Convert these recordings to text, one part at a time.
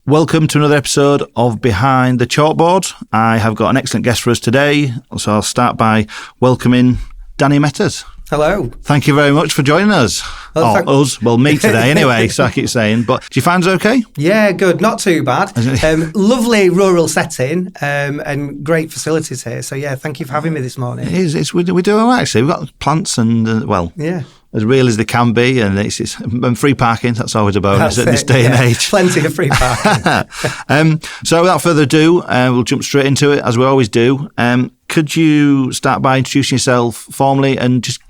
Welcome to another episode of Behind the Chalkboard. I have got an excellent guest for us today, so I'll start by welcoming Danny Metters. Hello. Thank you very much for joining us. Me today anyway, so I keep saying. But do you find it okay? Yeah, good. Not too bad. Lovely rural setting and great facilities here. So yeah, thank you for having me this morning. It is. We do all right, actually. We've got plants and, yeah, as real as they can be, and and free parking. That's always a bonus at this day and age. Plenty of free parking. So without further ado, we'll jump straight into it as we always do. Could you start by introducing yourself formally and just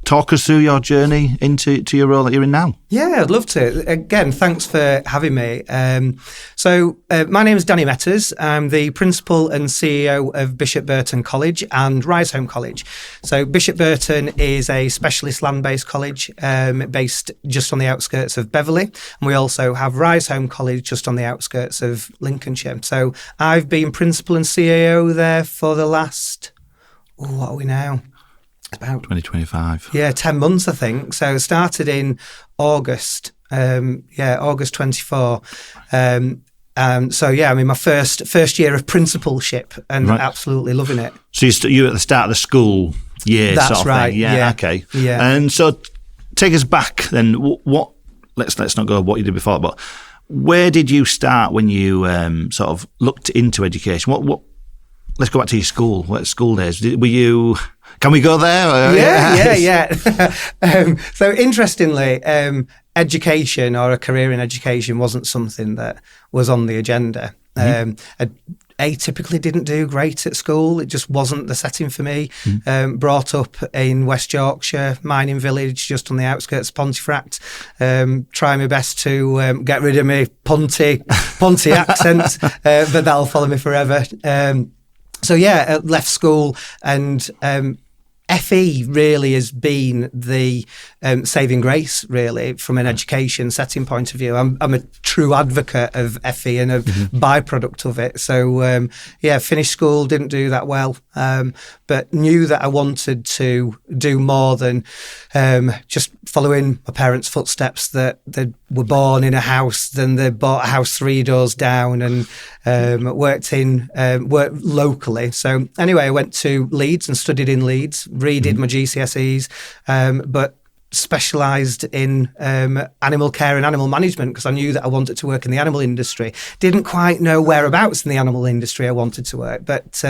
talk us through your journey into your role that you're in now? Yeah, I'd love to. Again, thanks for having me. My name is Danny Metters. I'm the principal and CEO of Bishop Burton College and Rise Home College. So Bishop Burton is a specialist land-based college based just on the outskirts of Beverley. And we also have Rise Home College just on the outskirts of Lincolnshire. So I've been principal and CEO there for the last, what are we now? About 2025. Yeah, 10 months, I think. So it started in August. August 24. My first year of principalship and absolutely loving it. So you're at the start of the school year. That's sort of right. Thing. Yeah. Okay. Yeah. And so take us back then. What? Let's not go what you did before, but where did you start when you sort of looked into education? What? Let's go back to your school. What school days? Were you? Can we go there? Yeah. So interestingly, education or a career in education wasn't something that was on the agenda. I typically didn't do great at school. It just wasn't the setting for me. Brought up in West Yorkshire, mining village, just on the outskirts of Pontefract. Trying my best to get rid of my Ponty accent, but that'll follow me forever. Left school and FE really has been the saving grace, really, from an education setting point of view. I'm a true advocate of FE and a byproduct of it. So, finished school, didn't do that well, but knew that I wanted to do more than just following my parents' footsteps, that they were born in a house, then they bought a house 3 doors down and worked locally. So anyway, I went to Leeds and studied in Leeds, redid my GCSEs, but specialised in animal care and animal management because I knew that I wanted to work in the animal industry. Didn't quite know whereabouts in the animal industry I wanted to work, but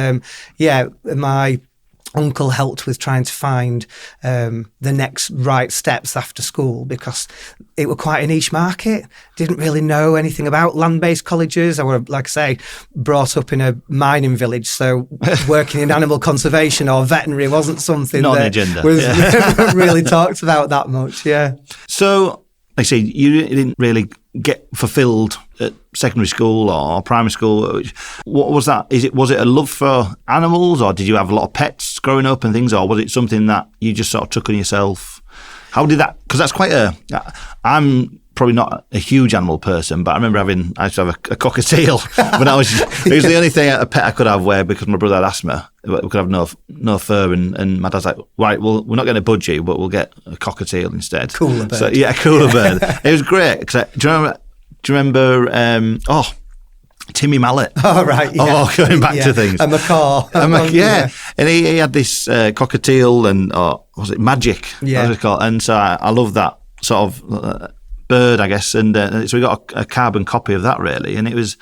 my uncle helped with trying to find the next right steps after school because it were quite a niche market. Didn't really know anything about land-based colleges. I were, like I say, brought up in a mining village, so working in animal conservation or veterinary wasn't something that was really talked about that much. Yeah. So, like I say, you didn't really get fulfilled at secondary school or primary school. What was that? Was it a love for animals, or did you have a lot of pets growing up and things, or was it something that you just sort of took on yourself? How did that? Because that's quite I'm probably not a huge animal person, but I remember I used to have a cockatiel when I was. It was the only thing a pet I could have because my brother had asthma. We could have no fur, and my dad's like, right, well, we're not going to budge you, but we'll get a cockatiel instead. Cooler bird. So cooler bird. It was great. Do you remember? Timmy Mallet. Oh, right. Yeah. Oh, going back to things. A macaw. Yeah. And he had this cockatiel and, was it Magic? Yeah. That's what it's called. And so I love that sort of bird, I guess. And so we got a carbon copy of that, really. And it was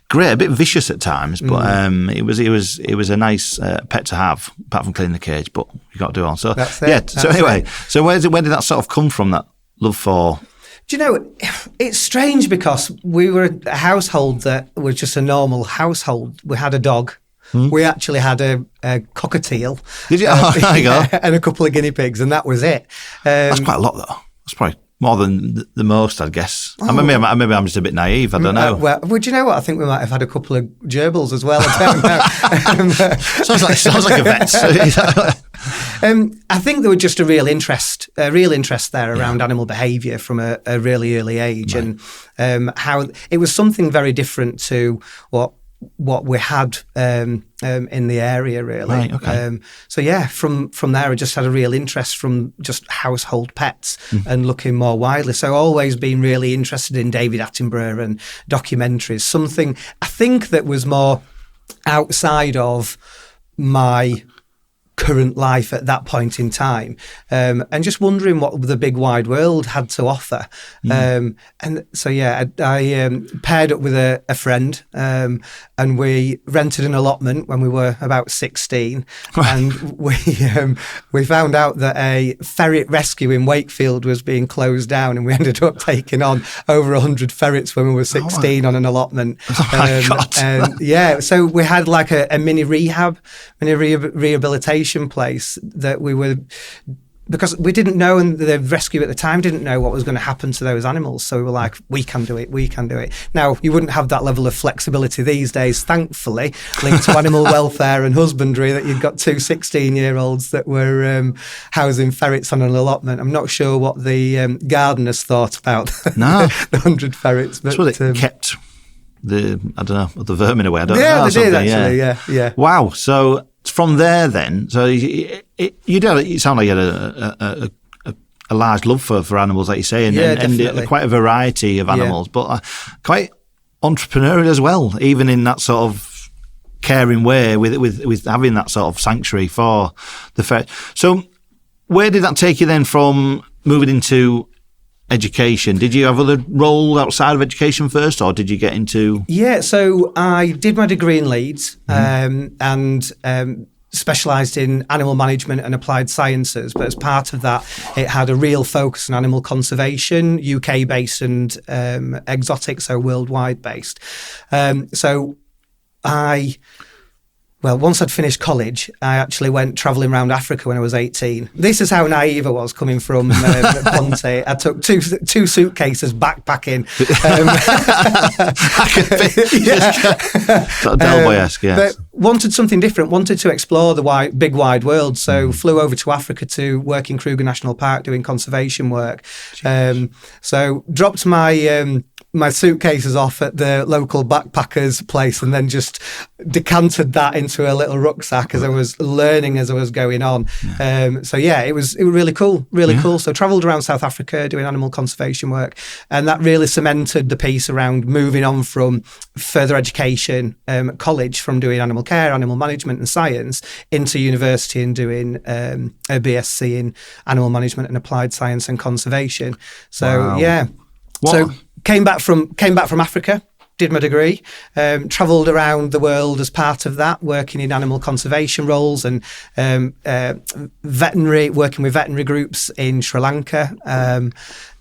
great, a bit vicious at times, but it was a nice pet to have, apart from cleaning the cage, but you got to do all. So, that's it. So anyway, so where did that sort of come from, that love for? Do you know, it's strange because we were a household that was just a normal household. We had a dog. We actually had a cockatiel. Did you? There you go. And a couple of guinea pigs, and that was it. That's quite a lot, though. That's probably more than the most, I guess. Oh. Maybe I'm just a bit naive. I don't know. Well, do you know what? I think we might have had a couple of gerbils as well. I don't know. sounds like a vet. I think there was just a real interest there around animal behaviour from a really early age, right. And how it was something very different to what what we had in the area, really. Right, okay. So yeah, from there, I just had a real interest from just household pets and looking more widely. So always been really interested in David Attenborough and documentaries. Something I think that was more outside of my current life at that point in time, and just wondering what the big wide world had to offer. And so yeah, I paired up with a friend, and we rented an allotment when we were about 16, and we found out that a ferret rescue in Wakefield was being closed down, and we ended up taking on over 100 ferrets when we were 16 on an allotment. Oh my God. Yeah, so we had like a mini rehabilitation place that we were, because we didn't know, and the rescue at the time didn't know what was going to happen to those animals. So we were like, we can do it. Now, you wouldn't have that level of flexibility these days, thankfully, linked to animal welfare and husbandry, that you've got two 16-year-olds that were housing ferrets on an allotment. I'm not sure what the gardeners thought about the 100 ferrets. But it kept the vermin away. I don't know. Yeah, they did actually, yeah. Wow. So from there then, so you sound like you had a large love for animals, like you say, and quite a variety of animals, but quite entrepreneurial as well, even in that sort of caring way with having that sort of sanctuary for the ferret. So where did that take you then from moving into education? Did you have other role outside of education first, or did you get into? Yeah, so I did my degree in Leeds, and specialised in animal management and applied sciences. But as part of that, it had a real focus on animal conservation, UK based and exotic, so worldwide based. Once I'd finished college, I actually went travelling around Africa when I was 18. This is how naive I was coming from Ponte. I took two suitcases backpacking. Delboy-esque, yes. But wanted something different, wanted to explore the big wide world. So flew over to Africa to work in Kruger National Park doing conservation work. So dropped my suitcases off at the local backpackers place, and then just decanted that into a little rucksack as I was learning as I was going on. It was really cool, cool. So travelled around South Africa doing animal conservation work, and that really cemented the piece around moving on from further education, college, from doing animal care, animal management and science, into university and doing a BSc in animal management and applied science and conservation. So So came back from Africa, did my degree, travelled around the world as part of that, working in animal conservation roles and working with veterinary groups in Sri Lanka,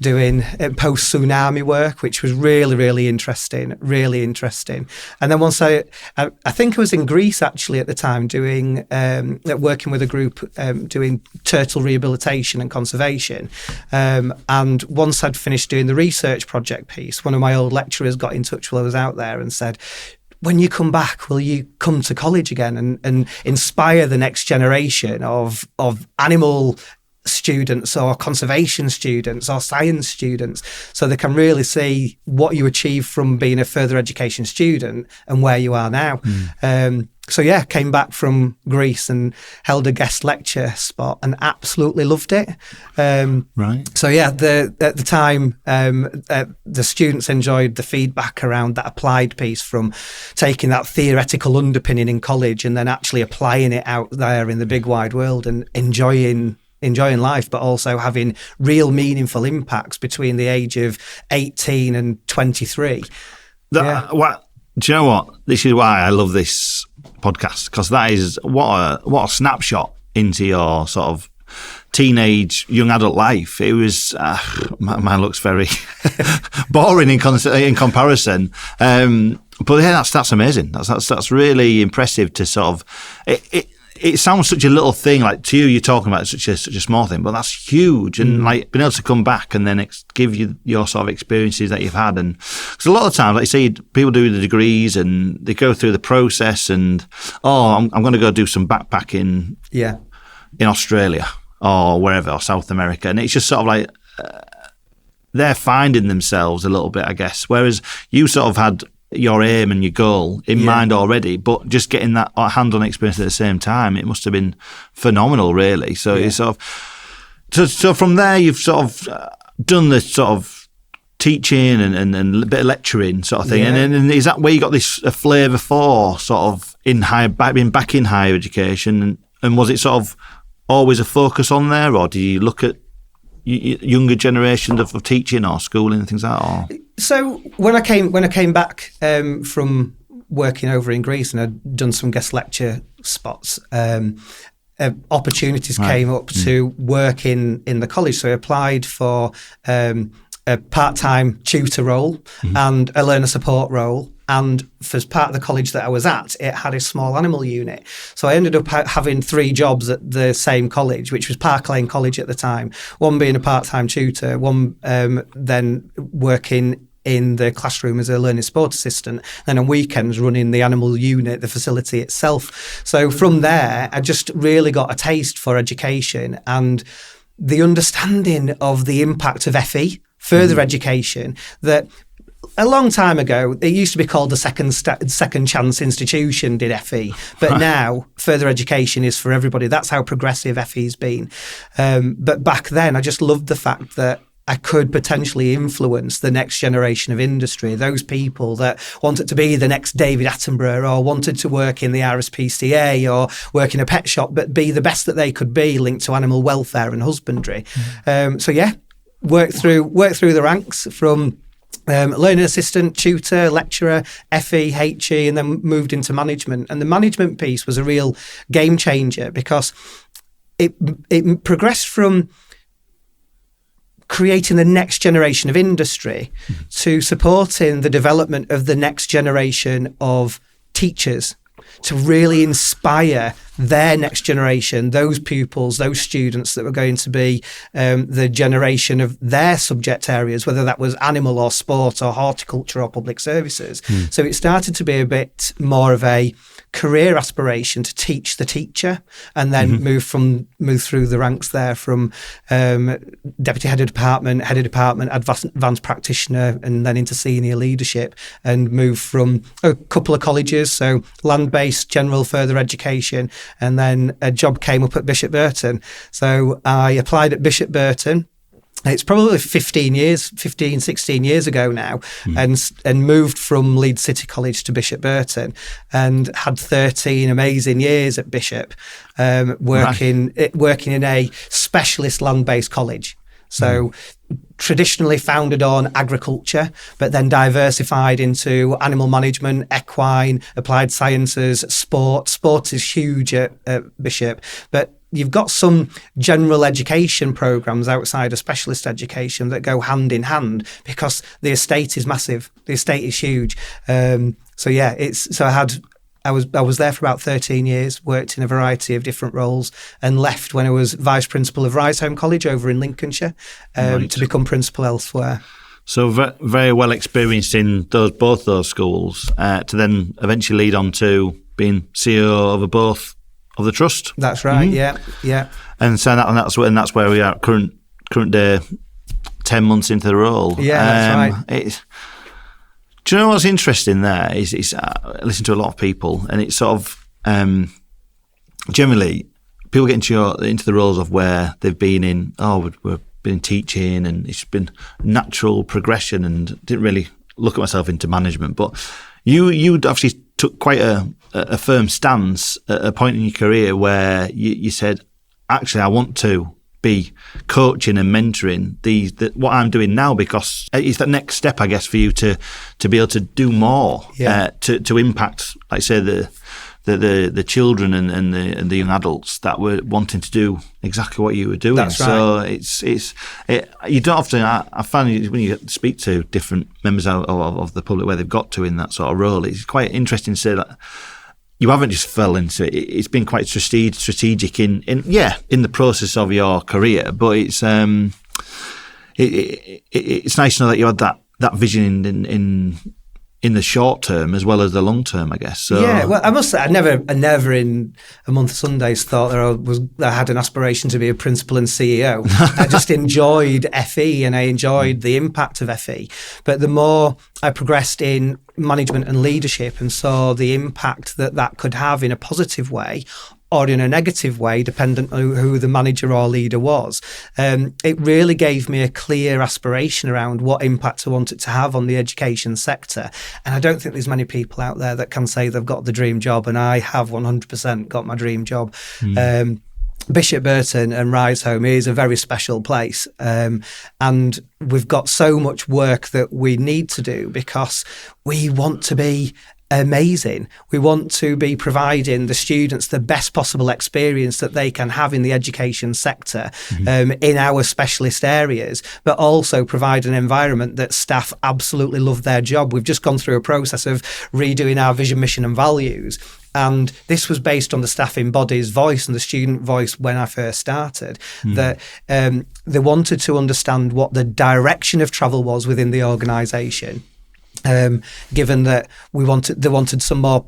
doing post-tsunami work, which was really, really interesting. And then once I think I was in Greece actually at the time, doing working with a group doing turtle rehabilitation and conservation. And once I'd finished doing the research project piece, one of my old lecturers got in touch while I was out there and said, when you come back, will you come to college again and inspire the next generation of animal students or conservation students or science students, so they can really see what you achieved from being a further education student and where you are now. Came back from Greece and held a guest lecture spot and absolutely loved it. Right. So at the time, the students enjoyed the feedback around that applied piece, from taking that theoretical underpinning in college and then actually applying it out there in the big wide world and enjoying life, but also having real meaningful impacts between the age of 18 and 23. Do you know what? This is why I love this podcast, because that is what a snapshot into your sort of teenage, young adult life. It was, mine looks very boring in comparison. But yeah, that's amazing. That's really impressive to sort of, it sounds such a little thing, like to you, you're talking about such a small thing, but that's huge. And like being able to come back and then give you your sort of experiences that you've had. And because a lot of times, like you say, people do the degrees and they go through the process and, I'm going to go do some backpacking in Australia or wherever, or South America. And it's just sort of like, they're finding themselves a little bit, I guess. Whereas you sort of had your aim and your goal in mind already, but just getting that hand-on experience at the same time, it must have been phenomenal, really. So it's sort of, so from there, you've sort of done the sort of teaching and a bit of lecturing sort of thing, and is that where you got this a flavour for sort of being back in higher education, and was it sort of always a focus on there, or do you look at younger generations of teaching or schooling and things like that? Or? So when I came back from working over in Greece and I'd done some guest lecture spots, opportunities came up to work in the college. So I applied for a part-time tutor role and a learner support role. And for part of the college that I was at, it had a small animal unit. So I ended up having 3 jobs at the same college, which was Park Lane College at the time. One being a part-time tutor, one then working in the classroom as a learning support assistant, then on weekends running the animal unit, the facility itself. So from there, I just really got a taste for education and the understanding of the impact of FE, further education, that a long time ago, it used to be called the second chance institution did FE, but now further education is for everybody. That's how progressive FE's been. But back then, I just loved the fact that I could potentially influence the next generation of industry, those people that wanted to be the next David Attenborough or wanted to work in the RSPCA or work in a pet shop, but be the best that they could be linked to animal welfare and husbandry. Work through the ranks from learning assistant, tutor, lecturer, FE, HE, and then moved into management. And the management piece was a real game changer because it progressed from creating the next generation of industry to supporting the development of the next generation of teachers to really inspire their next generation, those pupils, those students that were going to be the generation of their subject areas, whether that was animal or sport or horticulture or public services. So it started to be a bit more of a career aspiration to teach the teacher and then move through the ranks there from deputy head of department, advanced practitioner, and then into senior leadership, and move from a couple of colleges, so land-based general further education, and then a job came up at Bishop Burton. So I applied at Bishop Burton. It's probably 16 years ago now, and moved from Leeds City College to Bishop Burton, and had 13 amazing years at Bishop, working in a specialist land-based college. So traditionally founded on agriculture, but then diversified into animal management, equine, applied sciences, sport. Sport is huge at Bishop, but you've got some general education programs outside of specialist education that go hand in hand because the estate is massive. The estate is huge. I was there for about 13 years, worked in a variety of different roles, and left when I was vice principal of Rise Home College over in Lincolnshire to become principal elsewhere. So very well experienced in both those schools, to then eventually lead on to being CEO of both of the trust. That's right. Yeah. And so that's where we are current day, 10 months into the role. Yeah, that's right. Do you know what's interesting there is I listen to a lot of people, and it's sort of generally people get into the roles of where they've been in. We've been teaching, and it's been natural progression, and didn't really look at myself into management. But you obviously took quite a firm stance at a point in your career where you said, actually, I want to be coaching and mentoring what I'm doing now, because it's that next step, I guess, for you to be able to do more, to impact, like I say, the children and the young adults that were wanting to do exactly what you were doing. That's right. So you don't often. I find when you speak to different members of the public where they've got to in that sort of role, it's quite interesting to say that you haven't just fell into it. It's been quite strategic in the process of your career. But it's nice to know that you had that vision in the short term as well as the long term, I guess. So yeah, well, I must say, I never in a month of Sundays thought that I had an aspiration to be a principal and CEO. I just enjoyed FE and I enjoyed the impact of FE. But the more I progressed in management and leadership and saw the impact that could have in a positive way or in a negative way, dependent on who the manager or leader was, it really gave me a clear aspiration around what impact I wanted to have on the education sector. And I don't think there's many people out there that can say they've got the dream job, and I have 100% got my dream job. Bishop Burton and Rise Home is a very special place, and we've got so much work that we need to do because we want to be amazing. We want to be providing the students the best possible experience that they can have in the education sector, in our specialist areas, but also provide an environment that staff absolutely love their job. We've just gone through a process of redoing our vision, mission and values. And this was based on the staffing body's voice and the student voice when I first started, that they wanted to understand what the direction of travel was within the organisation. Given that they wanted some more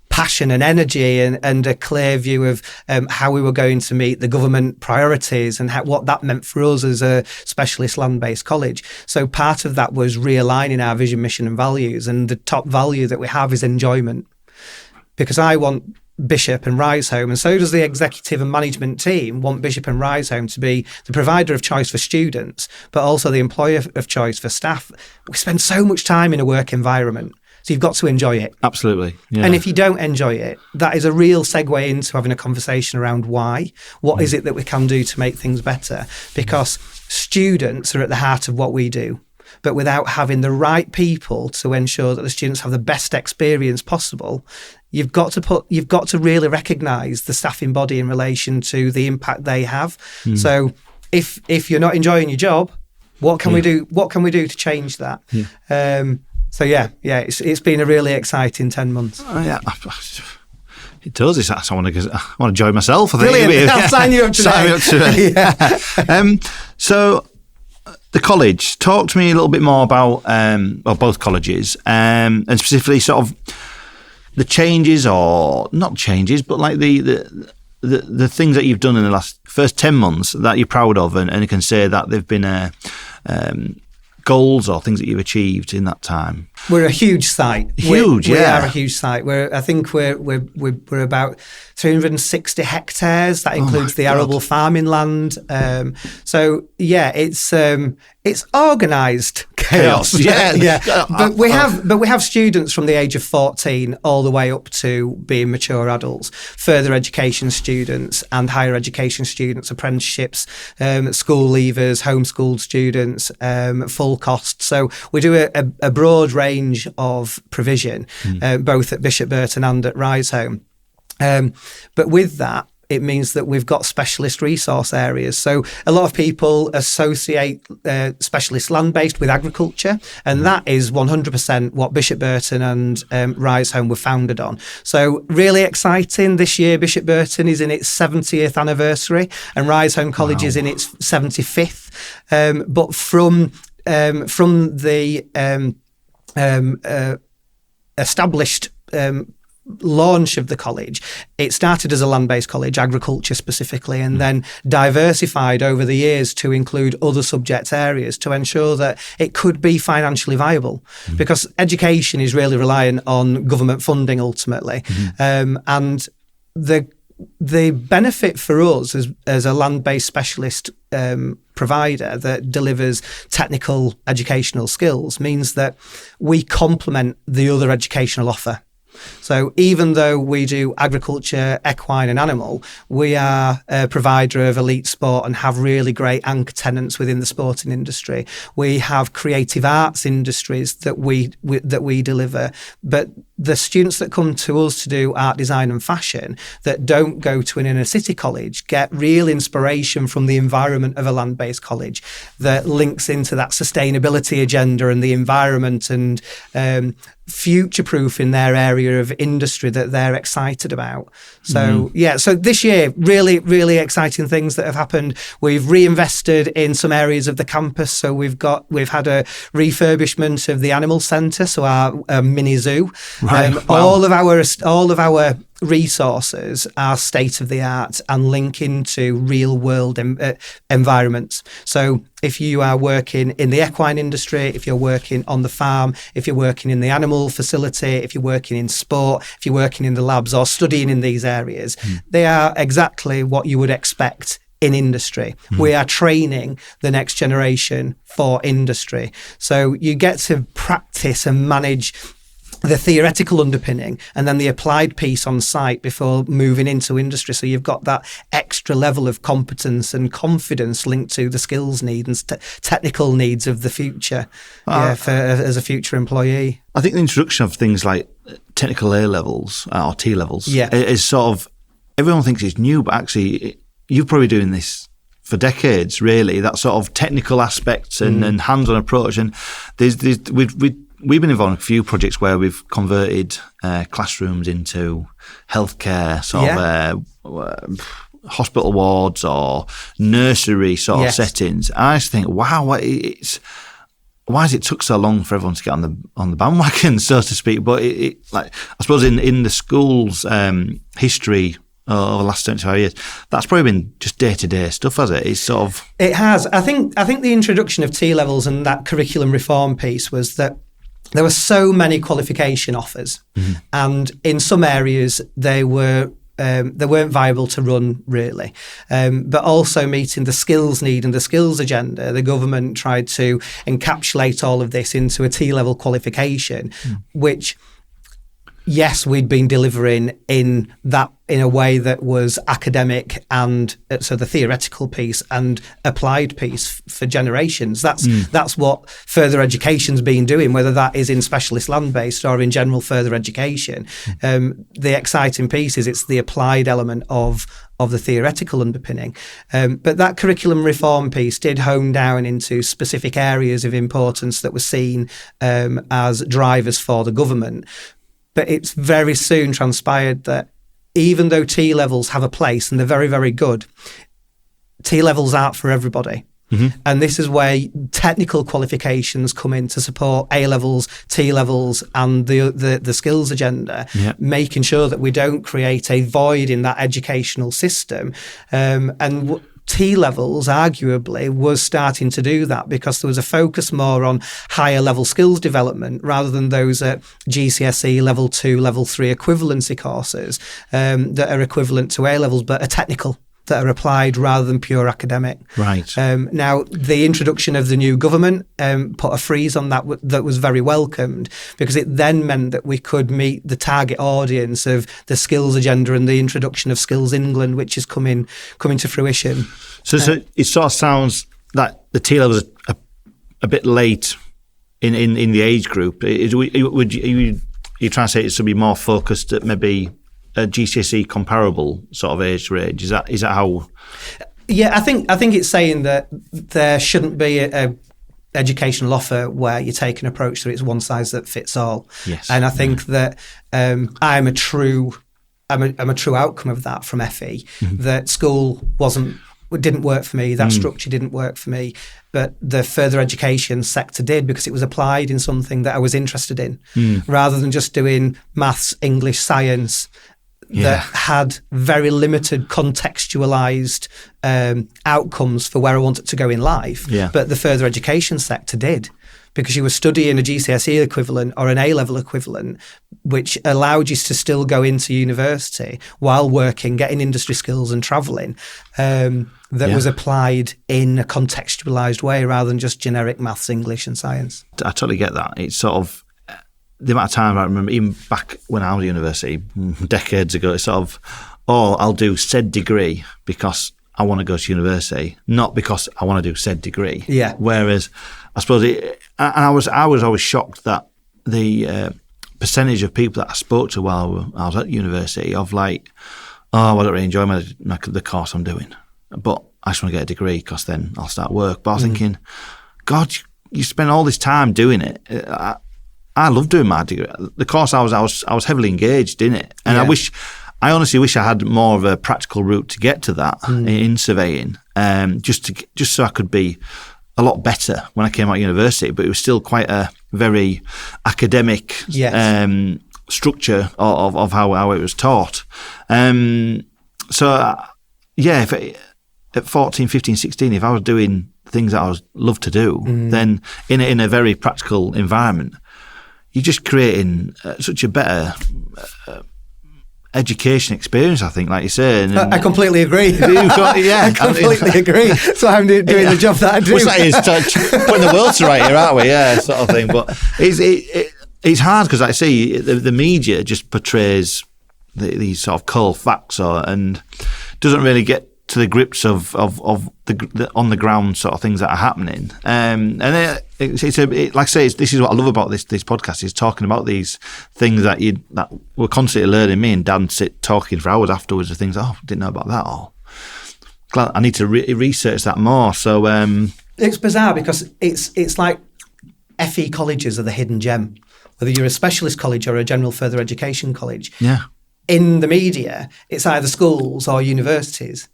passion and energy and a clear view of how we were going to meet the government priorities and what that meant for us as a specialist land-based college. So part of that was realigning our vision, mission and values, and the top value that we have is enjoyment. Because I want Bishop and Rise Home, and so does the executive and management team, want Bishop and Rise Home to be the provider of choice for students, but also the employer of choice for staff. We spend so much time in a work environment, so you've got to enjoy it. Absolutely. Yeah. And if you don't enjoy it, that is a real segue into having a conversation around why. What is it that we can do to make things better? Because students are at the heart of what we do. But without having the right people to ensure that the students have the best experience possible, you've got to really recognise the staffing body in relation to the impact they have. So if you're not enjoying your job, what can we do? What can we do to change that? It's been a really exciting 10 months. It does. I want to join myself. I think. Brilliant. I'll sign you up today. Sign me up today. So. The college, talk to me a little bit more about both colleges, and specifically sort of the changes, or not changes, but like the things that you've done in the first 10 months that you're proud of, and you can say that they've been goals or things that you've achieved in that time. We're a huge site. We are a huge site. I think we're about 360 hectares. That includes the arable farming land. It's organised chaos. But we have students from the age of 14 all the way up to being mature adults, further education students and higher education students, apprenticeships, school leavers, homeschooled students, full cost. So we do a broad range of provision, both at Bishop Burton and at Rise Home. But with that, it means that we've got specialist resource areas. So a lot of people associate specialist land-based with agriculture, and that is 100% what Bishop Burton and Rise Home were founded on. So really exciting. This year, Bishop Burton is in its 70th anniversary, and Rise Home College is in its 75th. But from the established launch of the college, it started as a land-based college, agriculture specifically, and then diversified over the years to include other subject areas to ensure that it could be financially viable, because education is really reliant on government funding ultimately. And the benefit for us as a land-based specialist provider that delivers technical educational skills means that we complement the other educational offer. So even though we do agriculture, equine and animal, we are a provider of elite sport and have really great anchor tenants within the sporting industry. We have creative arts industries that we deliver, but the students that come to us to do art, design and fashion that don't go to an inner city college get real inspiration from the environment of a land-based college that links into that sustainability agenda and the environment and future-proof in their area of industry that they're excited about. So, so this year, really, really exciting things that have happened. We've reinvested in some areas of the campus. So we've had a refurbishment of the animal centre, so our mini zoo. Right. Wow. All of our resources are state of the art and link into real world environments. So if you are working in the equine industry, if you're working on the farm, if you're working in the animal facility, if you're working in sport, if you're working in the labs or studying in these areas, they are exactly what you would expect in industry. We are training the next generation for industry. So you get to practice and manage the theoretical underpinning and then the applied piece on site before moving into industry. So you've got that extra level of competence and confidence linked to the skills needs and technical needs of the future as a future employee. I think the introduction of things like technical A levels or T levels is sort of, everyone thinks it's new, but actually you're probably doing this for decades, really, that sort of technical aspects and hands-on approach. And we've been involved in a few projects where we've converted classrooms into healthcare, hospital wards or nursery sort of settings. And I just think, wow, why has it took so long for everyone to get on the bandwagon, so to speak? But I suppose in the school's history over the last 25 years, that's probably been just day-to-day stuff, has it? It's sort of... It has. I think the introduction of T-levels and that curriculum reform piece was that there were so many qualification offers, and in some areas they weren't viable to run, really. But also meeting the skills need and the skills agenda, the government tried to encapsulate all of this into a T-level qualification, which, yes, we'd been delivering in a way that was academic and so the theoretical piece and applied piece for generations. That's what further education's been doing, whether that is in specialist land-based or in general further education. The exciting piece is it's the applied element of the theoretical underpinning. But that curriculum reform piece did hone down into specific areas of importance that were seen as drivers for the government. But it's very soon transpired that even though T-levels have a place and they're very, very good, T-levels aren't for everybody. And this is where technical qualifications come in to support A-levels, T-levels and the skills agenda, making sure that we don't create a void in that educational system. T-levels arguably was starting to do that because there was a focus more on higher level skills development rather than those at GCSE level 2, level 3 equivalency courses that are equivalent to A-levels but are technical, that are applied rather than pure academic. Right. Now, the introduction of the new government put a freeze on that that was very welcomed because it then meant that we could meet the target audience of the skills agenda and the introduction of Skills England, which is coming to fruition. So it sort of sounds like the T-levels are a bit late in the age group. Are you trying to say it should be more focused at maybe a GCSE comparable sort of age range? Is that how? Yeah, I think it's saying that there shouldn't be a educational offer where you take an approach that it's one size that fits all. Yes. And I think that I'm a true outcome of that from FE. That school didn't work for me. That structure didn't work for me. But the further education sector did because it was applied in something that I was interested in, rather than just doing maths, English, science. That had very limited contextualised outcomes for where I wanted to go in life. But the further education sector did, because you were studying a GCSE equivalent or an A-level equivalent, which allowed you to still go into university while working, getting industry skills and travelling, was applied in a contextualised way rather than just generic maths, English and science. I totally get that. It's sort of the amount of time I remember, even back when I was at university, decades ago, it's sort of, I'll do said degree because I want to go to university, not because I want to do said degree. Yeah. Whereas, I suppose, I was always shocked that the percentage of people that I spoke to while I was at university of like, oh, I don't really enjoy the course I'm doing, but I just want to get a degree because then I'll start work. But I was thinking, God, you spend all this time doing it. I love doing my degree. The course I was heavily engaged in it, and I honestly wish I had more of a practical route to get to that in surveying, just so I could be a lot better when I came out of university. But it was still quite a very academic structure of how it was taught. If at 14, 15, 16, if I was doing things that I loved to do, then in a very practical environment, you're just creating such a better education experience, I think, like you say. And I completely agree. I completely agree. So I'm doing the job that I do. What's that is putting the world to right here, aren't we? Yeah, sort of thing. But it's hard because, like I say, the media just portrays these sort of cold facts and doesn't really get to the grips of the on the ground sort of things that are happening. And like I say, this is what I love about this podcast, is talking about these things that we're constantly learning. Me and Dan sit talking for hours afterwards of things. Oh, didn't know about that. Or glad I need to research that more. So it's bizarre because it's like FE colleges are the hidden gem. Whether you're a specialist college or a general further education college, in the media, it's either schools or universities.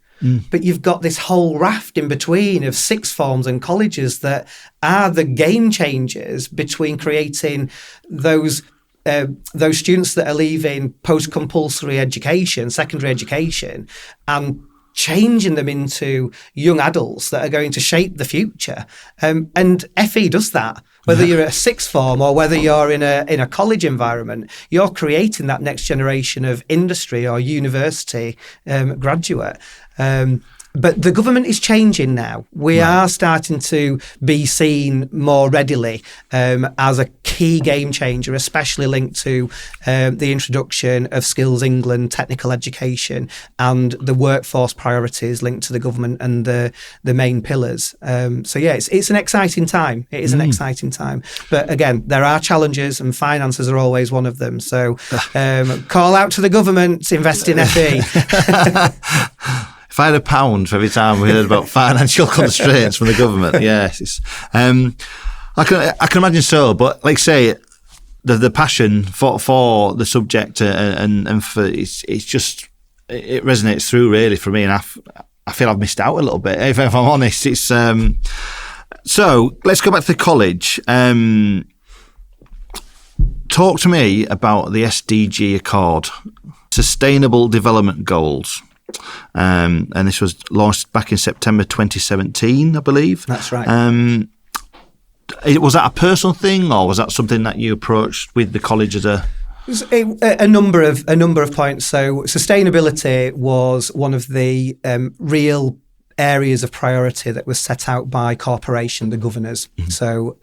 But you've got this whole raft in between of sixth forms and colleges that are the game changers between creating those students that are leaving post-compulsory education, secondary education, and changing them into young adults that are going to shape the future. And FE does that. Whether you're at a sixth form or whether you're in a college environment, you're creating that next generation of industry or university graduate. But the government is changing now. We are starting to be seen more readily as a key game changer, especially linked to the introduction of Skills England, technical education, and the workforce priorities linked to the government and the main pillars. It's an exciting time. It is an exciting time. But again, there are challenges, and finances are always one of them. So call out to the government to invest in FE. If I had £1 for every time we heard about financial constraints from the government, yes, I can imagine so. But like I say, the passion for the subject and for it's just it resonates through really for me, and I feel I've missed out a little bit if I'm honest. It's so let's go back to the college. Talk to me about the SDG Accord, Sustainable Development Goals. And this was launched back in September 2017, I believe. That's right. Was that a personal thing, or was that something that you approached with the college as a? A number of points. So sustainability was one of the real areas of priority that was set out by corporation, the governors. So.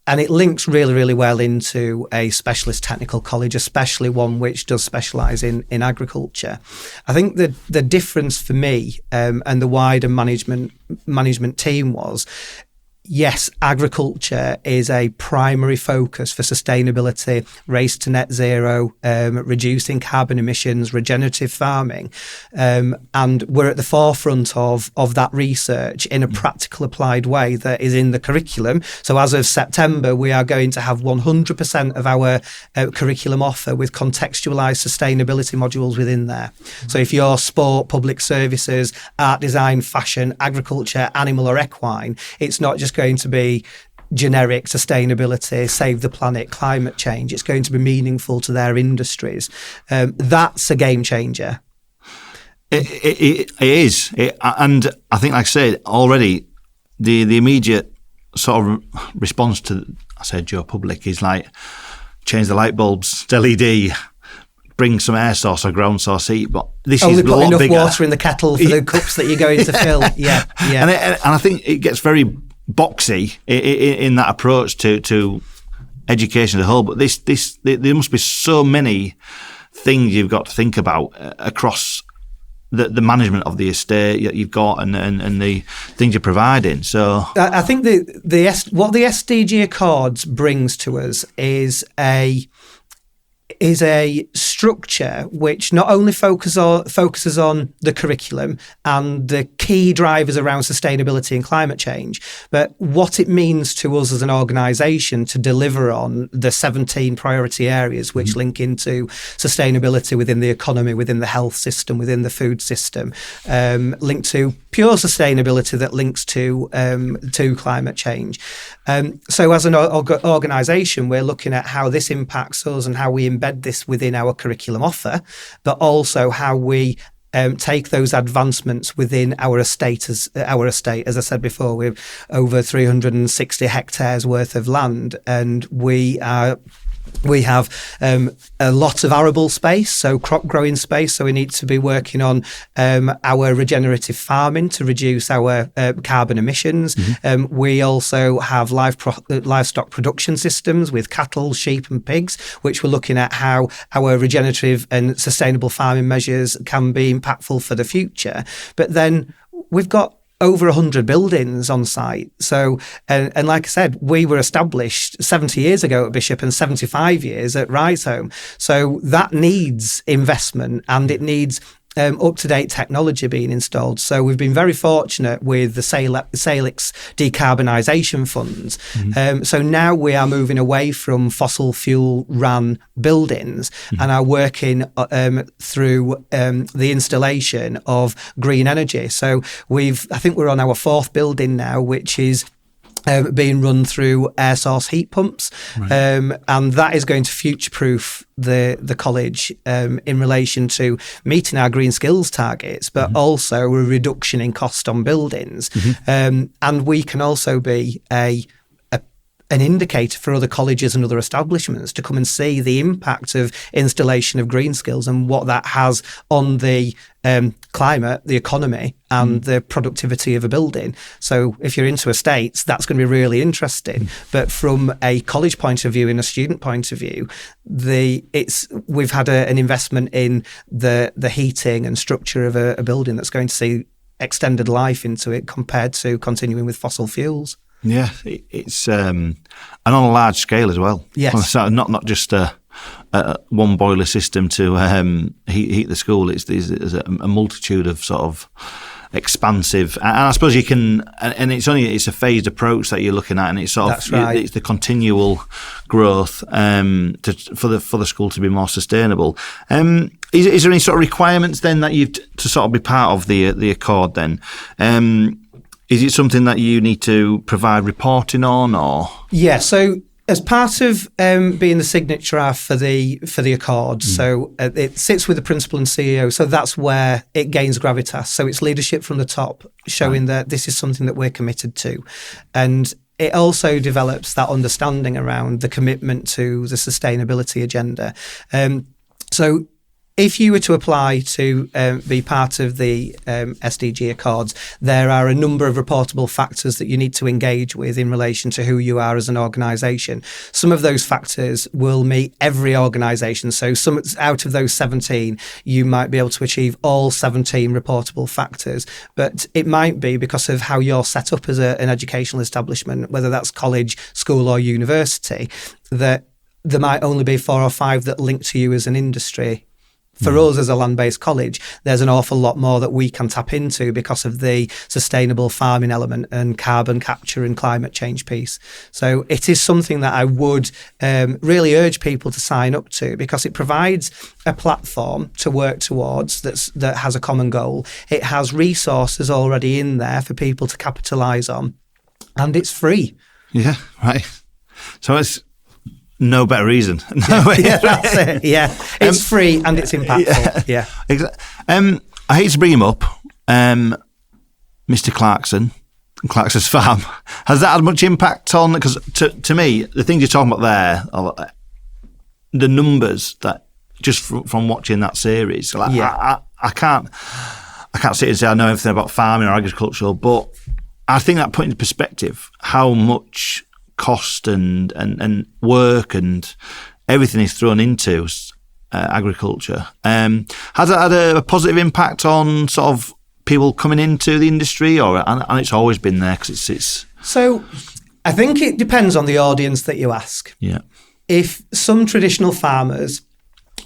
And it links really, really well into a specialist technical college, especially one which does specialise in agriculture. I think the difference for me and the wider management team was, yes, agriculture is a primary focus for sustainability, race to net zero, reducing carbon emissions, regenerative farming. And we're at the forefront of that research in a practical applied way that is in the curriculum. So as of September, we are going to have 100% of our curriculum offer with contextualised sustainability modules within there. So if you're sport, public services, art design, fashion, agriculture, animal or equine, it's not just going to be generic sustainability, save the planet, climate change. It's going to be meaningful to their industries. That's a game changer. It is. And I think, like I said, already the immediate sort of response to, I said, Joe Public is like, change the light bulbs to LED, bring some air source or ground source heat, but this only is a lot enough bigger. Water in the kettle for the cups that you're going to fill. Yeah. And I think it gets very boxy in that approach to education as a whole. But there must be so many things you've got to think about across the management of the estate that you've got and the things you're providing. So I think what the SDG Accords brings to us is is a structure which not only focuses on the curriculum and the key drivers around sustainability and climate change, but what it means to us as an organisation to deliver on the 17 priority areas which link into sustainability within the economy, within the health system, within the food system, linked to pure sustainability that links to climate change. So as an organisation, we're looking at how this impacts us and how we embed this within our curriculum offer, but also how we take those advancements within our estate. As I said before, we've over 360 hectares worth of land, and we have a lot of arable space, so crop growing space. So we need to be working on our regenerative farming to reduce our carbon emissions. We also have livestock production systems with cattle, sheep and pigs, which we're looking at how our regenerative and sustainable farming measures can be impactful for the future. But then we've got over 100 buildings on site. So, and like I said, we were established 70 years ago at Bishop and 75 years at Rise Home. So that needs investment, and it needs up-to-date technology being installed. So we've been very fortunate with the Salix decarbonisation funds. So now we are moving away from fossil fuel ran buildings and are working through the installation of green energy. So I think we're on our 4th building now, which is being run through air source heat pumps, and that is going to future-proof the college in relation to meeting our green skills targets, but also a reduction in cost on buildings. And we can also be an indicator for other colleges and other establishments to come and see the impact of installation of green skills and what that has on the climate, the economy and the productivity of a building. So if you're into estates, that's going to be really interesting. But from a college point of view, in a student point of view, we've had an investment in the heating and structure of a building that's going to see extended life into it compared to continuing with fossil fuels. Yeah, it's and on a large scale as well. Yes, so not just one boiler system to heat the school. There's a multitude of sort of expansive, and I suppose you can, and it's a phased approach that you're looking at, and it's sort of it's the continual growth for the school to be more sustainable. Is there any sort of requirements then that you've to sort of be part of the Accord then? Is it something that you need to provide reporting on, or? Yeah, so as part of being the signatorer for the Accord, so it sits with the principal and CEO, so that's where it gains gravitas. So it's leadership from the top, showing that this is something that we're committed to. And it also develops that understanding around the commitment to the sustainability agenda. So if you were to apply to be part of the SDG Accords, there are a number of reportable factors that you need to engage with in relation to who you are as an organisation. Some of those factors will meet every organisation. So some out of those 17, you might be able to achieve all 17 reportable factors. But it might be because of how you're set up as an educational establishment, whether that's college, school or university, that there might only be 4 or 5 that link to you as an industry. For us as a land-based college, there's an awful lot more that we can tap into because of the sustainable farming element and carbon capture and climate change piece. So it is something that I would really urge people to sign up to, because it provides a platform to work towards that has a common goal. It has resources already in there for people to capitalise on, and it's free. Yeah, right. So it's no better reason. Yeah, that's it. Yeah, it's free and it's impactful. Yeah, exactly. I hate to bring him up, Mr. Clarkson's farm. Has that had much impact on? Because to me, the things you're talking about there, are the numbers that just from watching that series. Like, yeah. I can't sit and say I know everything about farming or agriculture, but I think that put into perspective how much cost and work and everything is thrown into agriculture. Has that had a positive impact on sort of people coming into the industry, and it's always been there because it's? So I think it depends on the audience that you ask. Yeah. If some traditional farmers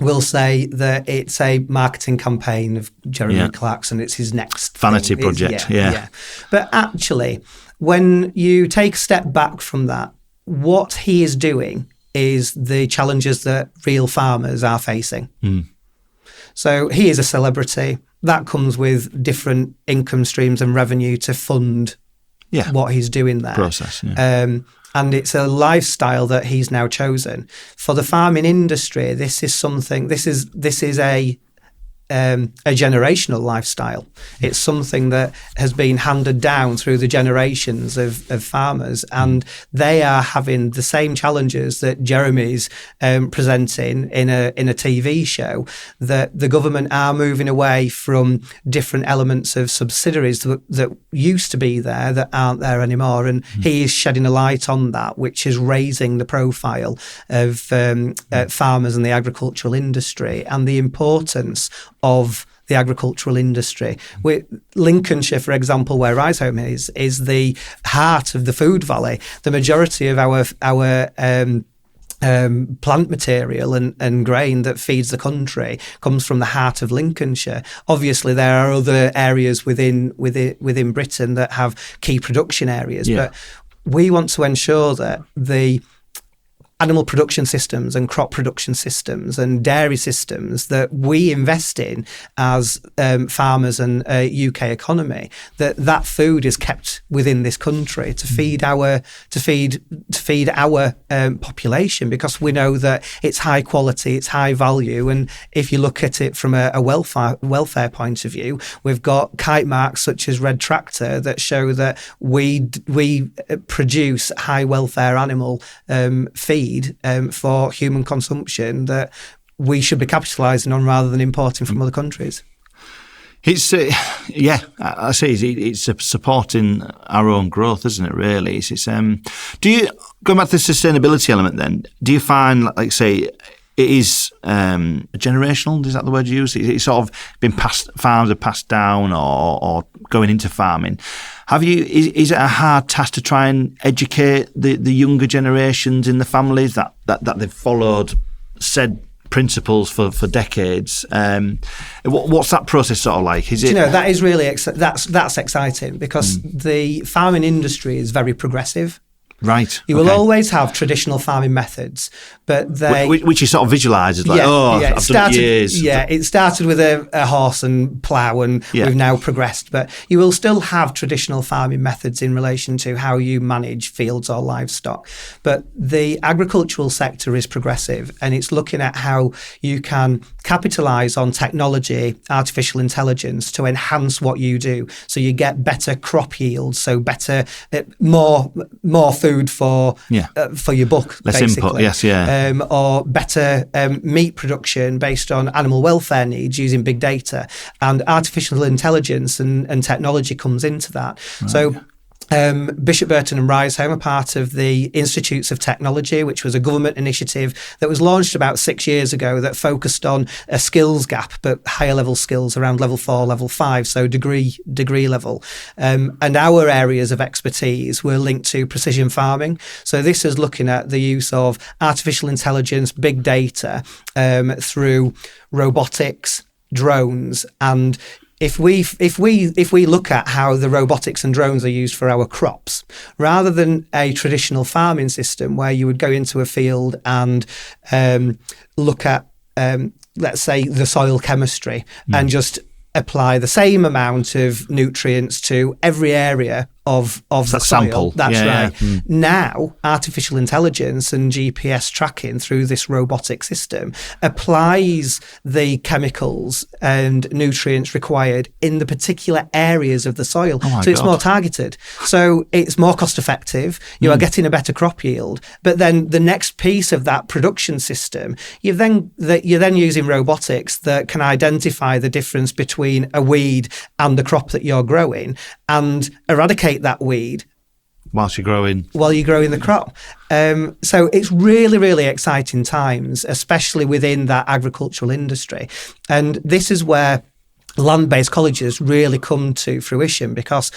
will say that it's a marketing campaign of Jeremy Clarkson. It's his next vanity thing. project. Yeah. But actually, when you take a step back from that, what he is doing is the challenges that real farmers are facing. So he is a celebrity. That comes with different income streams and revenue to fund what he's doing there. Process. And it's a lifestyle that he's now chosen. For the farming industry, this is something. This is a generational lifestyle. It's something that has been handed down through the generations of farmers, and they are having the same challenges that Jeremy's presenting in a TV show. That the government are moving away from different elements of subsidiaries that used to be there that aren't there anymore, and he is shedding a light on that, which is raising the profile of farmers and the agricultural industry and the importance of the agricultural industry. Lincolnshire, for example, where Risehome is the heart of the food valley. The majority of our plant material and grain that feeds the country comes from the heart of Lincolnshire. Obviously, there are other areas within Britain that have key production areas, but we want to ensure that the animal production systems and crop production systems and dairy systems that we invest in as farmers and UK economy, that food is kept within this country to feed our population, because we know that it's high quality, it's high value, and if you look at it from a welfare point of view, we've got kite marks such as Red Tractor that show that we produce high welfare animal feed for human consumption that we should be capitalising on rather than importing from other countries. It's I say it's supporting our own growth, isn't it? Really, do you, going back to the sustainability element? Then, do you find, like, say, it is generational? Is that the word you use? It's sort of been farms are passed down or going into farming. Is it a hard task to try and educate the younger generations in the families that they've followed said principles for decades? What's that process sort of like? Is it? That is really that's exciting, because the farming industry is very progressive. Right. You will always have traditional farming methods, but which you sort of visualise as like, I've done it years. Yeah, it started with a horse and plough, and we've now progressed. But you will still have traditional farming methods in relation to how you manage fields or livestock. But the agricultural sector is progressive, and it's looking at how you can capitalise on technology, artificial intelligence, to enhance what you do, so you get better crop yields, so better, more food for your buck, less basically. Input, or better meat production based on animal welfare needs using big data, and artificial intelligence and technology comes into that. Right. So Bishop Burton and Risehome are part of the Institutes of Technology, which was a government initiative that was launched about 6 years ago that focused on a skills gap, but higher level skills around level 4, level 5, so degree level. And our areas of expertise were linked to precision farming. So this is looking at the use of artificial intelligence, big data, through robotics, drones, and if we look at how the robotics and drones are used for our crops, rather than a traditional farming system where you would go into a field and look at, let's say, the soil chemistry and just apply the same amount of nutrients to every area of the soil. Sample. That's right. Yeah. Now, artificial intelligence and GPS tracking through this robotic system applies the chemicals and nutrients required in the particular areas of the soil. So it's more targeted. So it's more cost effective. You are getting a better crop yield. But then the next piece of that production system, you're then using robotics that can identify the difference between a weed and the crop that you're growing and eradicate that weed while you're growing the crop. So it's really, really exciting times, especially within that agricultural industry. And this is where land-based colleges really come to fruition, because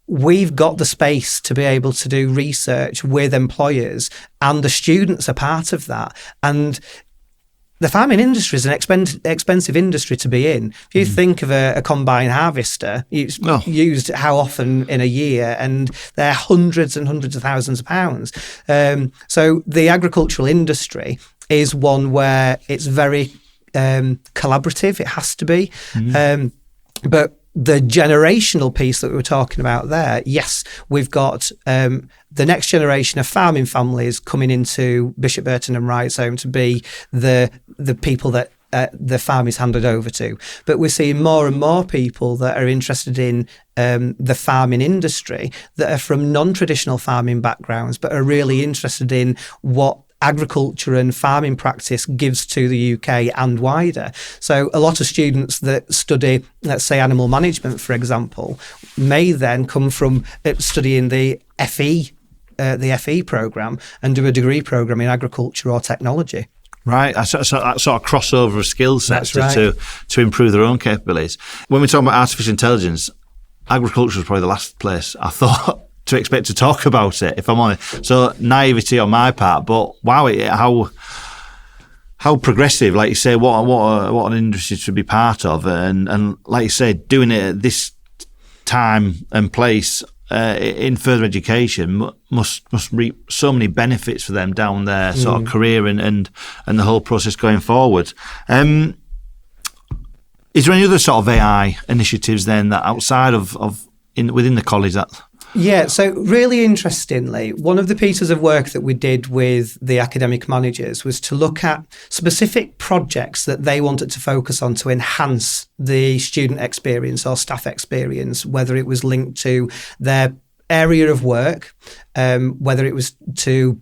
we've got the space to be able to do research with employers, and the students are part of that. And the farming industry is an expensive industry to be in. If you think of a combine harvester, it's used how often in a year, and they're hundreds and hundreds of thousands of pounds. So the agricultural industry is one where it's very collaborative. It has to be. But the generational piece that we were talking about there, yes, we've got the next generation of farming families coming into Bishop Burton and Wrightshome to be the people that the farm is handed over to. But we're seeing more and more people that are interested in the farming industry that are from non-traditional farming backgrounds, but are really interested in what agriculture and farming practice gives to the UK and wider. So a lot of students that study, let's say, animal management, for example, may then come from studying the FE programme and do a degree programme in agriculture or technology. Right, so that sort of crossover of skill sets right. to improve their own capabilities. When we're talking about artificial intelligence, agriculture is probably the last place I thought to expect to talk about it, if I'm honest. So naivety on my part, but wow, how progressive, like you say, what an industry to be part of, and like you say, doing it at this time and place in further education must reap so many benefits for them down their sort of career and the whole process going forward. Is there any other sort of AI initiatives then that outside of within the college that? Yeah, so really interestingly, one of the pieces of work that we did with the academic managers was to look at specific projects that they wanted to focus on to enhance the student experience or staff experience, whether it was linked to their area of work, whether it was to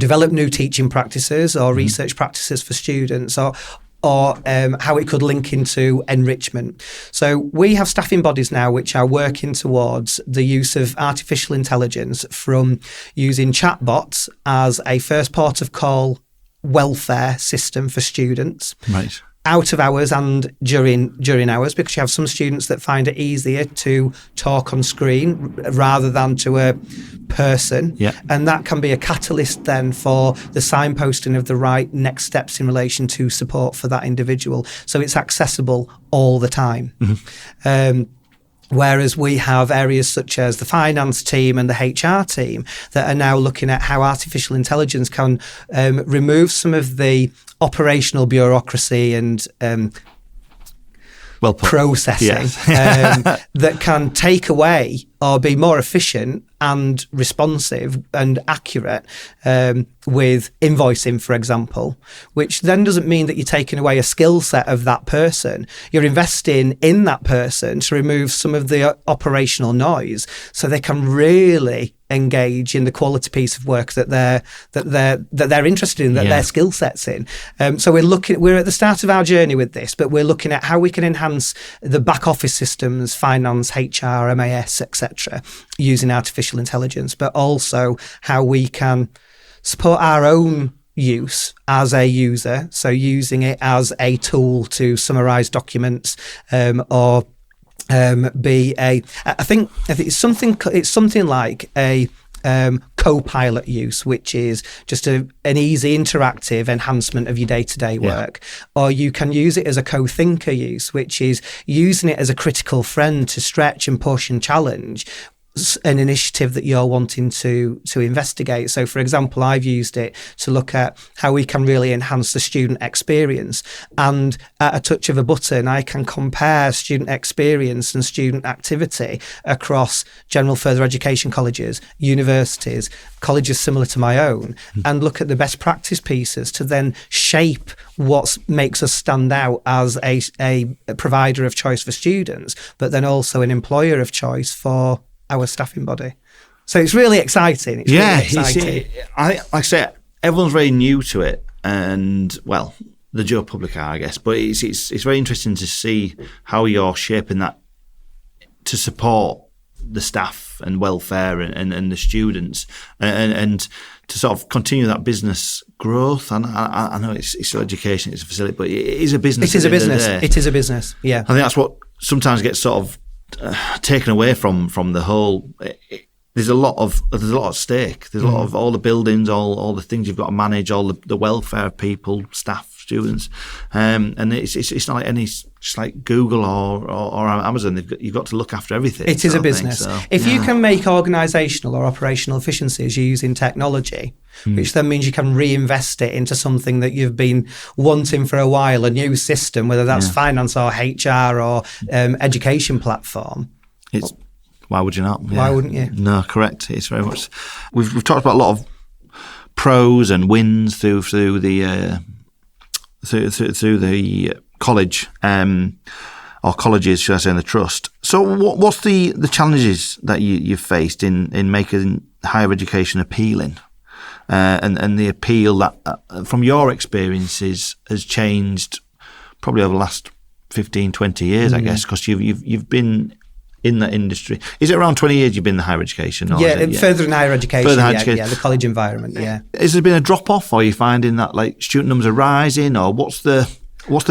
develop new teaching practices or research practices for students, or how it could link into enrichment. So we have staffing bodies now which are working towards the use of artificial intelligence, from using chatbots as a first port of call welfare system for students. Right. Out of hours and during hours, because you have some students that find it easier to talk on screen rather than to a person. Yeah. And that can be a catalyst then for the signposting of the right next steps in relation to support for that individual. So it's accessible all the time. Whereas we have areas such as the finance team and the HR team that are now looking at how artificial intelligence can remove some of the operational bureaucracy and processing that can take away or be more efficient and responsive and accurate with invoicing, for example, which then doesn't mean that you're taking away a skill set of that person. You're investing in that person to remove some of the operational noise so they can really engage in the quality piece of work that they're interested in, that their skill sets in. So we're at the start of our journey with this, but we're looking at how we can enhance the back office systems, finance, HR, MAS, etc., using artificial intelligence, but also how we can support our own use as a user. So using it as a tool to summarize documents, or I think it's something like a co-pilot use, which is just an easy interactive enhancement of your day-to-day work. Or you can use it as a co-thinker use, which is using it as a critical friend to stretch and push and challenge an initiative that you're wanting to investigate. So, for example, I've used it to look at how we can really enhance the student experience. And at a touch of a button, I can compare student experience and student activity across general further education colleges, universities, colleges similar to my own, and look at the best practice pieces to then shape what makes us stand out as a provider of choice for students, but then also an employer of choice for our staffing body. So it's really exciting. Like I said, everyone's very new to it, and well, the Joe Public are, I guess, but it's very interesting to see how you're shaping that to support the staff and welfare and the students, and to sort of continue that business growth. And I know it's still education, it's a facility, but it is a business. It is a business. It is a business. Yeah, I think that's what sometimes gets sort of taken away from the whole. There's a lot at stake. There's a lot of all the buildings, all the things you've got to manage, all the welfare of people, staff, students, and it's not like any just like Google or Amazon. You've got to look after everything. It is a business. So, if you can make organisational or operational efficiencies using technology, which then means you can reinvest it into something that you've been wanting for a while, a new system, whether that's finance or HR or education platform. Why would you not? Yeah. Why wouldn't you? No, correct. It's very much. We've talked about a lot of pros and wins through the college or colleges, should I say, in the trust. So, what's the challenges that you've faced in making higher education appealing, and the appeal that from your experiences has changed probably over the last 15, 20 years, I guess, because you've been in that industry. Is it around 20 years you've been in higher education? Or further in higher education. The college environment, yeah. Has there been a drop-off, or are you finding that like student numbers are rising, or what's the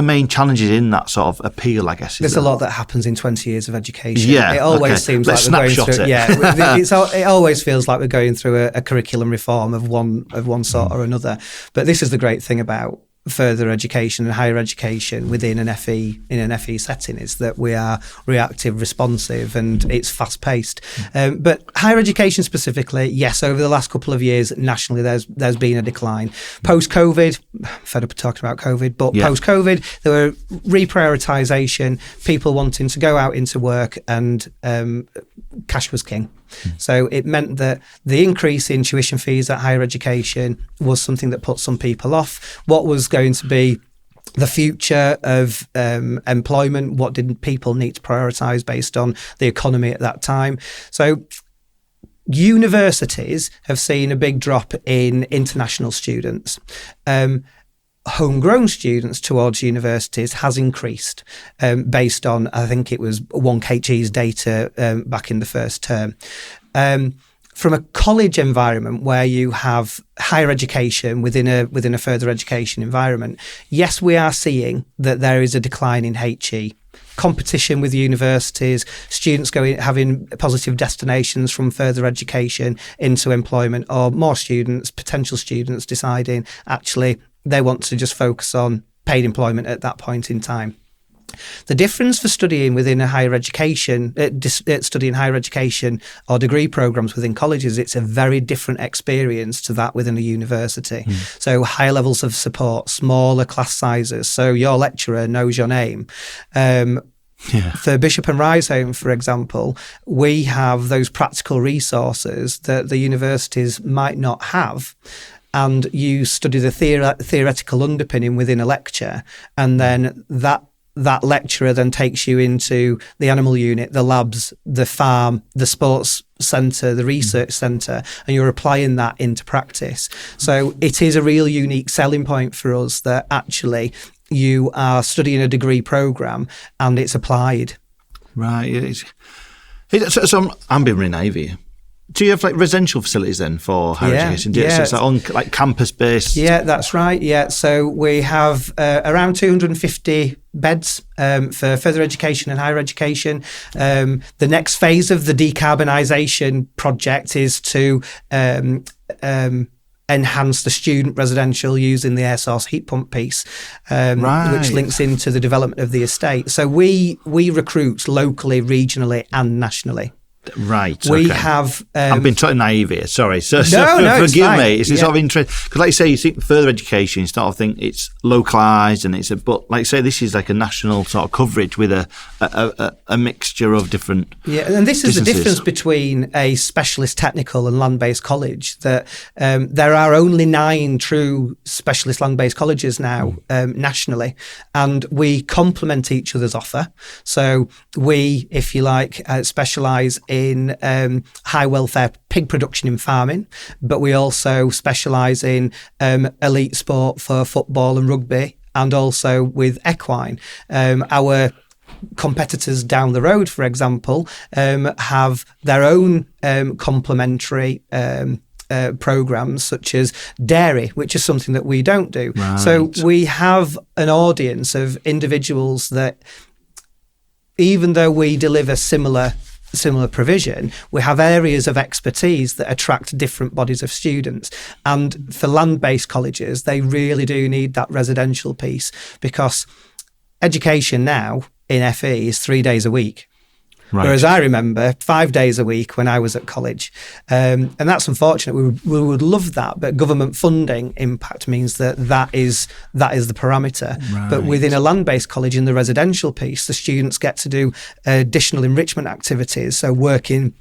main challenges in that sort of appeal, I guess? There's a lot that happens in 20 years of education. Yeah. It always seems like we're going through it. Yeah. It always feels like we're going through a curriculum reform of one sort or another. But this is the great thing about further education and higher education within an FE setting, is that we are reactive, responsive, and it's fast paced. But higher education specifically, yes, over the last couple of years nationally, there's been a decline. Post COVID, fed up talking about COVID, but post COVID, there were reprioritisation, people wanting to go out into work, and cash was king. So it meant that the increase in tuition fees at higher education was something that put some people off. What was going to be the future of employment? What did people need to prioritise based on the economy at that time? So universities have seen a big drop in international students. Homegrown students towards universities has increased based on, I think it was 1KG's data back in the first term. From a college environment where you have higher education within a further education environment, yes, we are seeing that there is a decline in HE. Competition with universities, students having positive destinations from further education into employment, or more students, potential students deciding actually they want to just focus on paid employment at that point in time. The difference for studying within a higher education, studying higher education or degree programs within colleges, it's a very different experience to that within a university. So higher levels of support, smaller class sizes, so your lecturer knows your name. For Bishop and Home, for example, we have those practical resources that the universities might not have. And you study the theoretical underpinning within a lecture, and then that lecturer then takes you into the animal unit, the labs, the farm, the sports centre, the research centre, and you're applying that into practice. So it is a real unique selling point for us that actually you are studying a degree programme and it's applied. Right. So I'm being really naive here. Do you have like residential facilities then for higher education? So it's like on like campus based? Yeah, that's right. Yeah, so we have around 250 beds for further education and higher education. The next phase of the decarbonisation project is to enhance the student residential using the air source heat pump piece, which links into the development of the estate. So we recruit locally, regionally, and nationally. Right. We have. I've been totally naive here. Sorry. So forgive me. It's sort of interesting because, like you say, you think further education, you start to think it's localised, and but like you say, this is like a national sort of coverage with a mixture of different. Yeah, and this is the difference between a specialist technical and land-based college. That there are only 9 true specialist land-based colleges now nationally, and we complement each other's offer. So we, if you like, specialise in high welfare pig production in farming, but we also specialise in elite sport for football and rugby, and also with equine. Our competitors down the road, for example, have their own complementary programs such as dairy, which is something that we don't do. Right. So we have an audience of individuals that, even though we deliver similar similar provision, we have areas of expertise that attract different bodies of students. And for land-based colleges, they really do need that residential piece, because education now in FE is 3 days a week. Right. Whereas I remember 5 days a week when I was at college. And that's unfortunate. We would love that, but government funding impact means that is the parameter. Right. But within a land-based college, in the residential piece, the students get to do additional enrichment activities, so working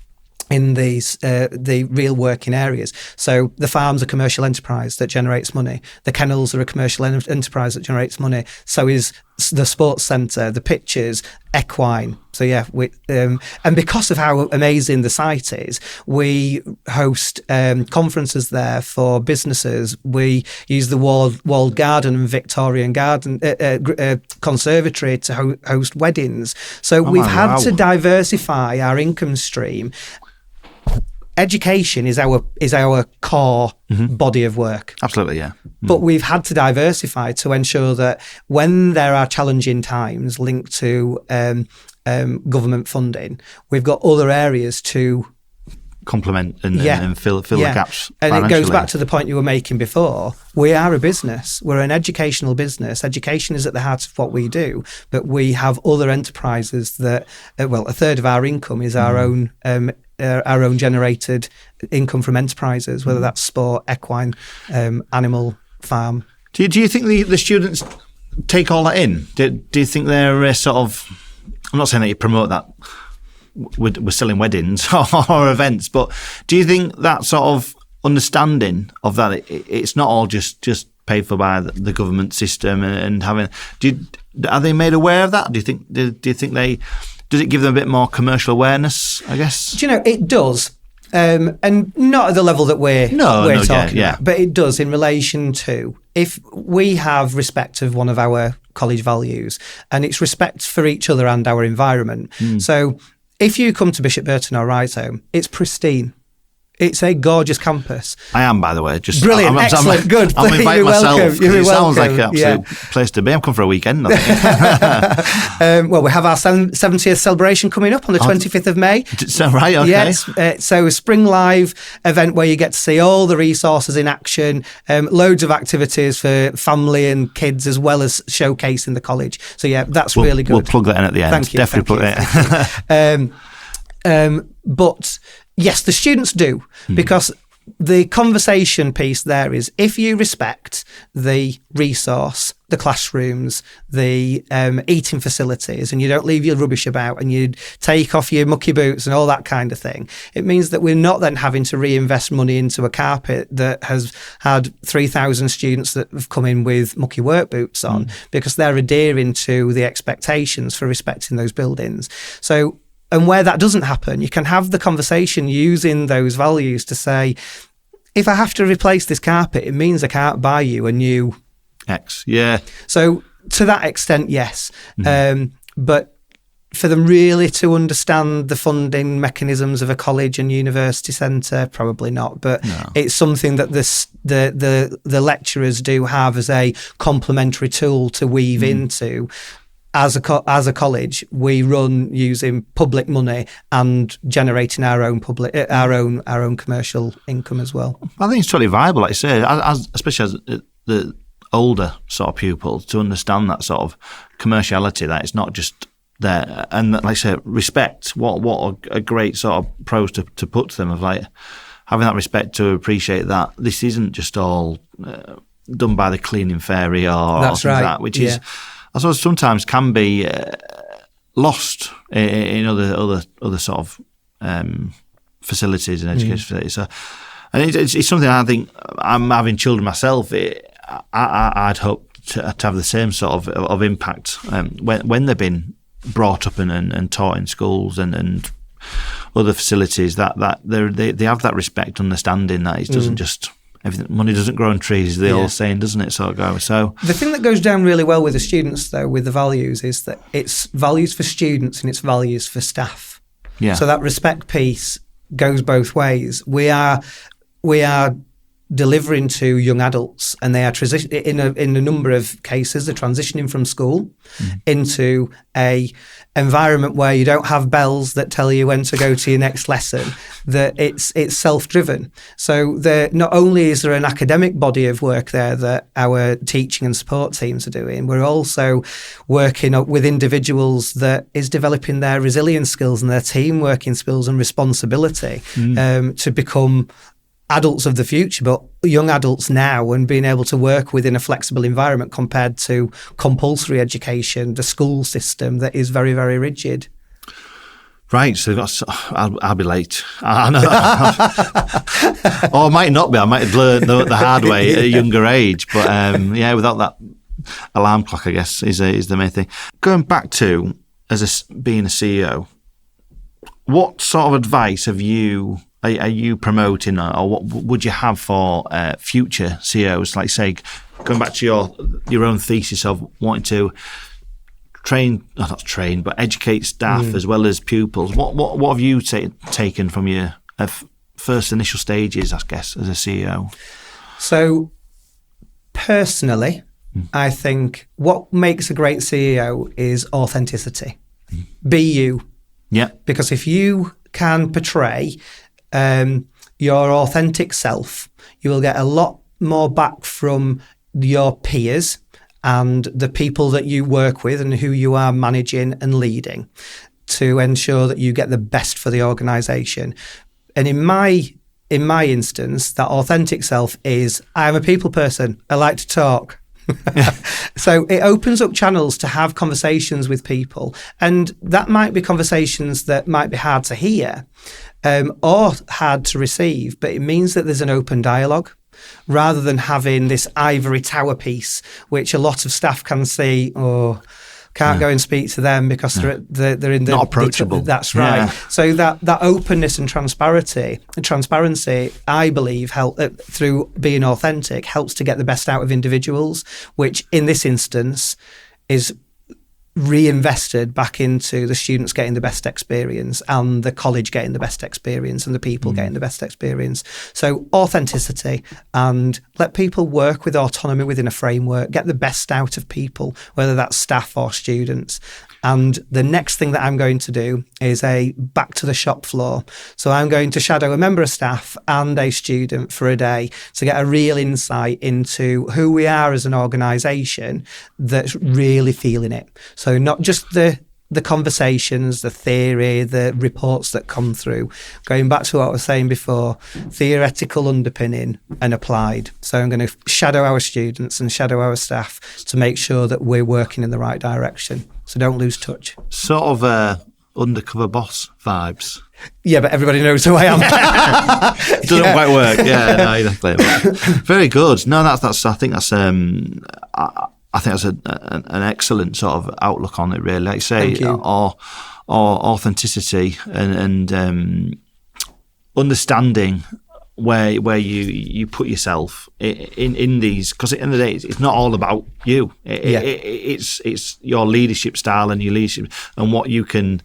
in the real working areas. So the farm's a commercial enterprise that generates money. The kennels are a commercial enterprise that generates money. So is the sports centre, the pitches, equine. So yeah, and because of how amazing the site is, we host conferences there for businesses. We use the walled garden and Victorian garden conservatory to host weddings. So we've had to diversify our income stream. Education is our core body of work. Absolutely, yeah. But we've had to diversify to ensure that when there are challenging times linked to government funding, we've got other areas to complement and fill the gaps. And it goes back to the point you were making before. We are a business. Owe're an educational business. Education is at the heart of what we do, but we have other enterprises that, a third of our income is our own generated income from enterprises, whether that's sport, equine, animal, farm. Do you think the students take all that in? Do you think they're sort of, I'm not saying that you promote that we're selling weddings or events, but do you think that sort of understanding of that, it's not all just paid for by the government system and having, are they made aware of that? Do you think they, does it give them a bit more commercial awareness, I guess? Do you know, it does. And not at the level that we're talking about, but it does in relation to, if we have respect of one of our college values, and it's respect for each other and our environment. So if you come to Bishop Burton or Rhizome, it's pristine. It's a gorgeous campus. I am, by the way. Just brilliant, excellent, good. I'm inviting myself. You're it welcome. Sounds like an absolute place to be. I'm coming for a weekend, I think. We have our 70th celebration coming up on the 25th of May. So, right, okay. Yes, so a Spring Live event where you get to see all the resources in action, loads of activities for family and kids, as well as showcasing the college. So yeah, that's really good. We'll plug that in at the end. Thank you. Definitely plug that in. But yes, the students do, because the conversation piece there is, if you respect the resource, the classrooms, the eating facilities, and you don't leave your rubbish about and you take off your mucky boots and all that kind of thing, it means that we're not then having to reinvest money into a carpet that has had 3,000 students that have come in with mucky work boots on, because they're adhering to the expectations for respecting those buildings. So, and where that doesn't happen, you can have the conversation using those values to say, if I have to replace this carpet, it means I can't buy you a new X. Yeah. So to that extent, yes. But for them really to understand the funding mechanisms of a college and university centre, probably not. But it's something that the lecturers do have as a complementary tool to weave into. As a college, we run using public money and generating our own commercial income as well. I think it's totally viable, like you say, especially as the older sort of pupils, to understand that sort of commerciality, that it's not just there, and like I say, respect. What a great sort of pros to put to them, of like having that respect to appreciate that this isn't just all done by the cleaning fairy or that's right, that, which is, I suppose, sometimes can be lost in other sort of facilities and education facilities. So, and it's something I think, I'm having children myself. I'd hope to have the same sort of impact when they've been brought up and taught in schools and other facilities, that they have that respect, understanding that it doesn't just. Money doesn't grow on trees, the old saying, doesn't it? So the thing that goes down really well with the students, though, with the values, is that it's values for students and it's values for staff. Yeah. So that respect piece goes both ways. We are delivering to young adults, and they are in a number of cases, they're transitioning from school into a environment where you don't have bells that tell you when to go to your next lesson, that it's self-driven. So not only is there an academic body of work there that our teaching and support teams are doing, we're also working with individuals that is developing their resilience skills and their team working skills and responsibility to become adults of the future, but young adults now, and being able to work within a flexible environment compared to compulsory education, the school system that is very, very rigid. Right, so I'll be late. I know. Or I might not be. I might have learned the hard way at a younger age. But without that alarm clock, I guess, is the main thing. Going back to being a CEO, what sort of advice are you promoting, or what would you have for future CEOs? Like, say, going back to your own thesis of wanting to educate staff as well as pupils. What have you taken from your first initial stages, I guess, as a CEO? So, personally, I think what makes a great CEO is authenticity. Be you. Yeah. Because if you can portray your authentic self, you will get a lot more back from your peers and the people that you work with and who you are managing and leading, to ensure that you get the best for the organisation. And in my instance, that authentic self is, I'm a people person. I like to talk. So it opens up channels to have conversations with people, and that might be conversations that might be hard to hear or hard to receive, but it means that there's an open dialogue rather than having this ivory tower piece, which a lot of staff can see or can't go and speak to them because they're in the not approachable. That's right. Yeah. So that openness and transparency, I believe, through being authentic, helps to get the best out of individuals, which in this instance is reinvested back into the students getting the best experience and the college getting the best experience and the people getting the best experience. So authenticity, and let people work with autonomy within a framework, get the best out of people, whether that's staff or students. And the next thing that I'm going to do is a back to the shop floor. So I'm going to shadow a member of staff and a student for a day to get a real insight into who we are as an organisation that's really feeling it. So not just the conversations, the theory, the reports that come through. Going back to what I was saying before, theoretical underpinning and applied. So I'm going to shadow our students and shadow our staff to make sure that we're working in the right direction. So don't lose touch. Sort of undercover boss vibes. Yeah, but everybody knows who I am. It doesn't quite work. Yeah, no, exactly. Very good. No, that's. I think that's. I think that's an excellent sort of outlook on it, really. Like I say, or authenticity and understanding where you put yourself in these, because at the end of the day, it's not all about you. It's your leadership style and your leadership and what you can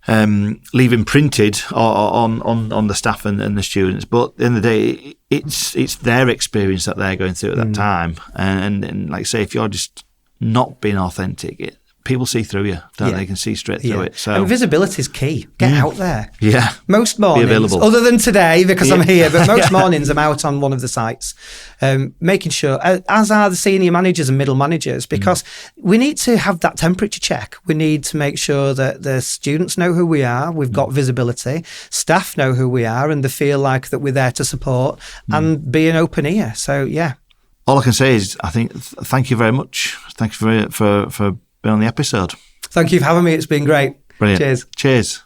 leave imprinted on the staff and the students. But at the end of the day, it's their experience that they're going through at that time. And like I say, if you're just not being authentic, people see through you, don't they? They can see straight through it. So, and visibility is key. Get out there. Yeah. Most mornings, other than today because I'm here, but most mornings I'm out on one of the sites, making sure, as are the senior managers and middle managers, because we need to have that temperature check. We need to make sure that the students know who we are. We've got visibility. Staff know who we are, and they feel like that we're there to support and be an open ear. So, yeah. All I can say is, I think, thank you very much. Thank you for being on the episode. Thank you for having me. It's been great. Brilliant. Cheers. Cheers.